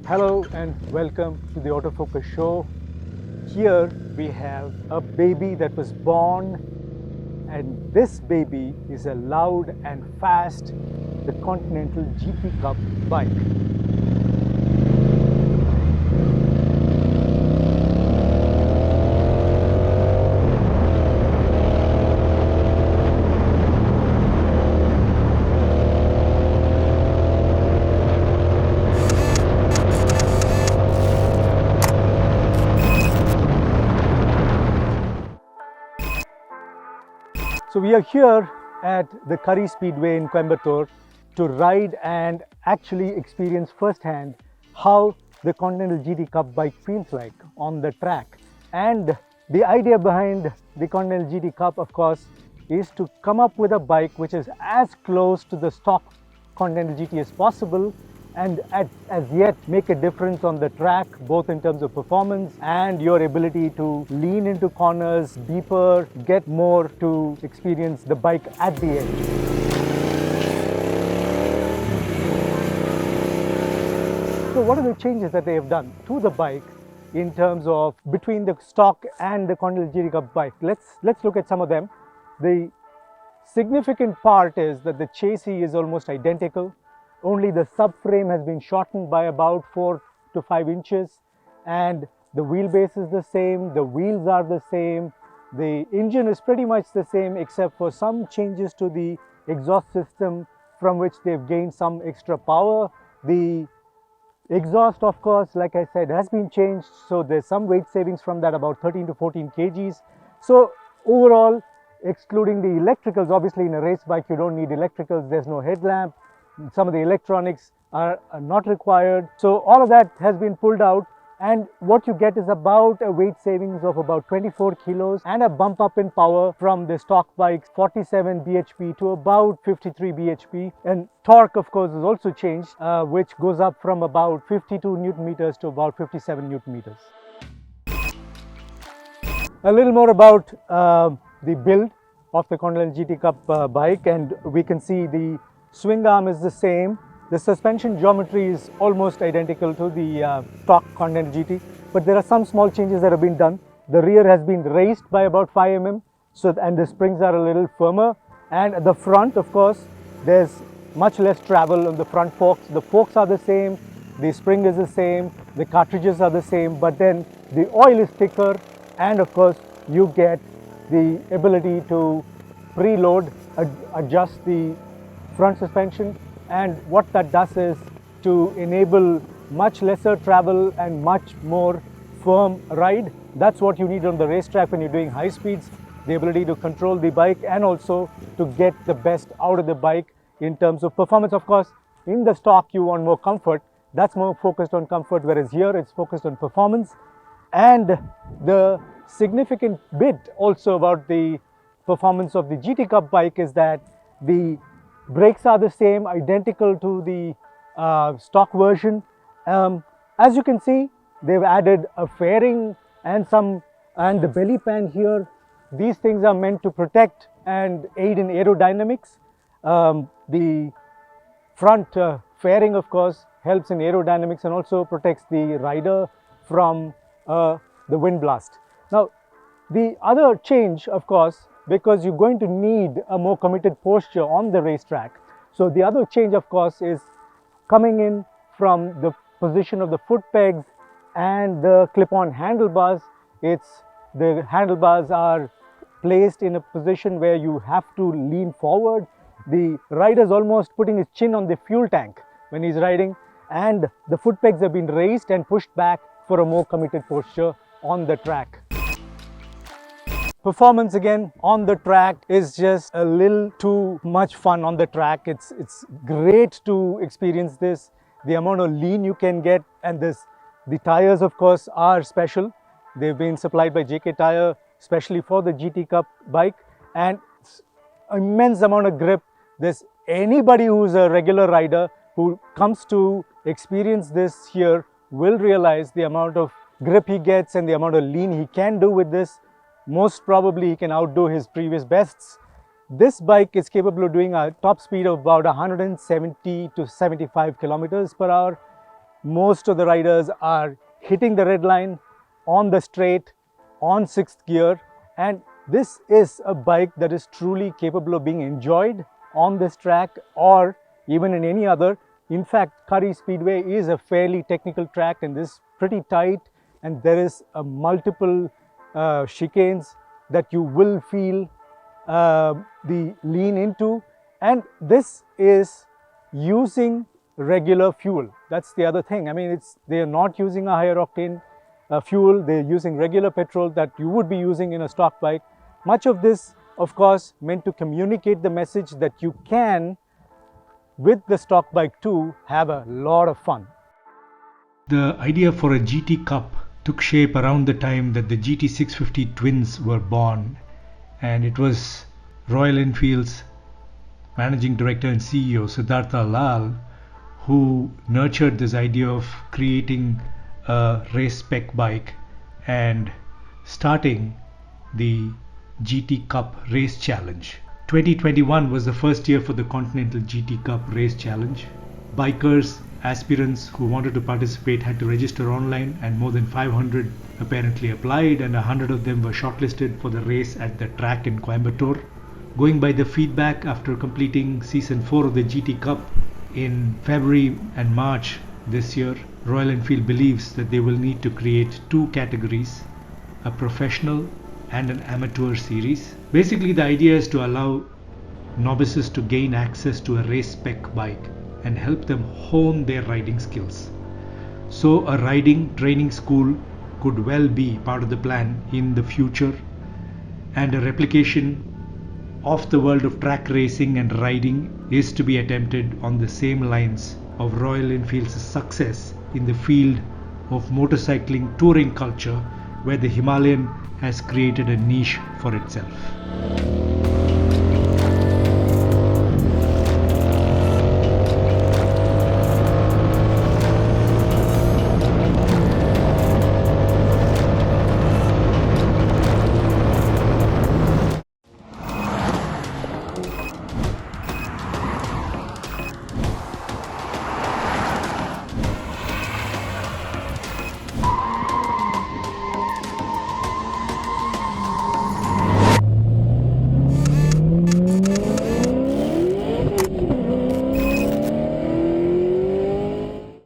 Hello and welcome to the AutoFocus show. Here we have a baby that was born, and this baby is a loud and fast, the Continental GT Cup bike. So we are here at the Kari Speedway in Coimbatore to ride and actually experience firsthand how the Continental GT Cup bike feels like on the track. And the idea behind the Continental GT Cup, of course, is to come up with a bike which is as close to the stock Continental GT as possible, and as yet make a difference on the track, both in terms of performance and your ability to lean into corners deeper, get more to experience the bike at the edge. So what are the changes that they have done to the bike in terms of between the stock and the Continental GT Cup bike? Let's look at some of them. The significant part is that the chassis is almost identical. Only the subframe has been shortened by about 4 to 5 inches, and the wheelbase is the same, the wheels are the same, the engine is pretty much the same except for some changes to the exhaust system from which they've gained some extra power. The exhaust, of course, like I said, has been changed, so there's some weight savings from that, about 13 to 14 kgs. So overall, excluding the electricals, obviously in a race bike you don't need electricals, there's no headlamp, some of the electronics are not required. So all of that has been pulled out, and what you get is about a weight savings of about 24 kilos and a bump up in power from the stock bikes, 47 bhp to about 53 bhp. And torque, of course, is also changed, which goes up from about 52 newton meters to about 57 newton meters. A little more about the build of the Continental GT Cup bike, and we can see the swing arm is the same. The suspension geometry is almost identical to the stock Continental GT, but there are some small changes that have been done. The rear has been raised by about 5 mm, and the springs are a little firmer. And at the front, of course, there's much less travel on the front forks. The forks are the same, the spring is the same, the cartridges are the same, but then the oil is thicker, and of course you get the ability to preload, adjust the front suspension, and what that does is to enable much lesser travel and much more firm ride. That's what you need on the racetrack when you're doing high speeds, the ability to control the bike and also to get the best out of the bike in terms of performance. Of course, in the stock you want more comfort, that's more focused on comfort, whereas here it's focused on performance. And the significant bit also about the performance of the GT Cup bike is that the brakes are the same, identical to the stock version. As you can see, they've added a fairing and the belly pan here. These things are meant to protect and aid in aerodynamics. The front fairing, of course, helps in aerodynamics and also protects the rider from the wind blast. Now, the other change, of course, because you're going to need a more committed posture on the racetrack. So the other change, of course, is coming in from the position of the foot pegs and the clip-on handlebars. The handlebars are placed in a position where you have to lean forward. The rider is almost putting his chin on the fuel tank when he's riding, and the foot pegs have been raised and pushed back for a more committed posture on the track. Performance again on the track is just a little too much fun on the track. It's great to experience this. The amount of lean you can get, and the tires, of course, are special. They've been supplied by JK Tire especially for the GT Cup bike, and immense amount of grip. There's anybody who's a regular rider who comes to experience this here will realize the amount of grip he gets and the amount of lean he can do with this. Most probably he can outdo his previous bests. This bike is capable of doing a top speed of about 170 to 75 kilometers per hour. most of the riders are hitting the red line on the straight, on 6th gear, and this is a bike that is truly capable of being enjoyed on this track or even in any other. In fact, Kari Speedway is a fairly technical track and this is pretty tight, and there is a multiple chicanes that you will feel the lean into, and this is using regular fuel. That's the other thing. I mean, they are not using a higher octane fuel, they're using regular petrol that you would be using in a stock bike. Much of this, of course, meant to communicate the message that you can, with the stock bike too, have a lot of fun. The idea for a GT Cup took shape around the time that the GT650 twins were born, and it was Royal Enfield's Managing Director and CEO Siddhartha Lal who nurtured this idea of creating a race spec bike and starting the GT Cup Race Challenge. 2021 was the first year for the Continental GT Cup Race Challenge. Bikers, aspirants who wanted to participate had to register online, and more than 500 apparently applied, and 100 of them were shortlisted for the race at the track in Coimbatore. Going by the feedback after completing season 4 of the GT Cup in February and March this year, Royal Enfield believes that they will need to create 2 categories, a professional and an amateur series. Basically, the idea is to allow novices to gain access to a race spec bike and help them hone their riding skills. So a riding training school could well be part of the plan in the future, and a replication of the world of track racing and riding is to be attempted on the same lines of Royal Enfield's success in the field of motorcycling touring culture, where the Himalayan has created a niche for itself.